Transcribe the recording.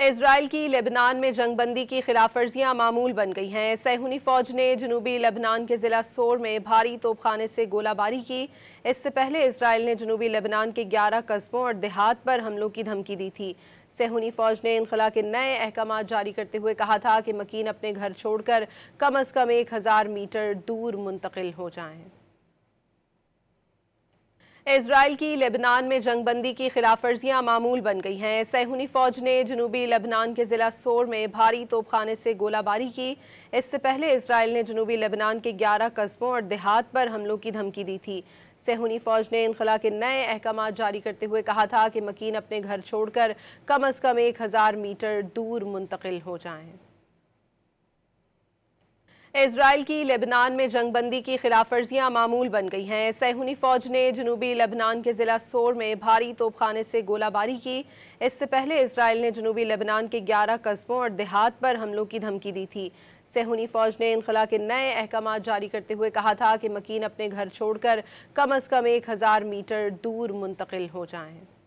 اسرائیل کی لبنان میں جنگ بندی کی خلاف ورزیاں معمول بن گئی ہیں۔ صہیونی فوج نے جنوبی لبنان کے ضلع سور میں بھاری توپ خانے سے گولہ باری کی۔ اس سے پہلے اسرائیل نے جنوبی لبنان کے 11 قصبوں اور دیہات پر حملوں کی دھمکی دی تھی۔ صہیونی فوج نے انخلا کے نئے احکامات جاری کرتے ہوئے کہا تھا کہ مکین اپنے گھر چھوڑ کر کم از کم 1000 میٹر دور منتقل ہو جائیں۔ اسرائیل کی لبنان میں جنگ بندی کی خلاف ورزیاں معمول بن گئی ہیں۔ صہیونی فوج نے جنوبی لبنان کے ضلع سور میں بھاری توپ خانے سے گولہ باری کی۔ اس سے پہلے اسرائیل نے جنوبی لبنان کے 11 قصبوں اور دیہات پر حملوں کی دھمکی دی تھی۔ صہیونی فوج نے انخلا کے نئے احکامات جاری کرتے ہوئے کہا تھا کہ مکین اپنے گھر چھوڑ کر کم از کم 1000 میٹر دور منتقل ہو جائیں۔ اسرائیل کی لبنان میں جنگ بندی کی خلاف ورزیاں معمول بن گئی ہیں۔ صہیونی فوج نے جنوبی لبنان کے ضلع سور میں بھاری توپ خانے سے گولہ باری کی۔ اس سے پہلے اسرائیل نے جنوبی لبنان کے 11 قصبوں اور دیہات پر حملوں کی دھمکی دی تھی۔ صہیونی فوج نے انخلا کے نئے احکامات جاری کرتے ہوئے کہا تھا کہ مکین اپنے گھر چھوڑ کر کم از کم 1000 میٹر دور منتقل ہو جائیں۔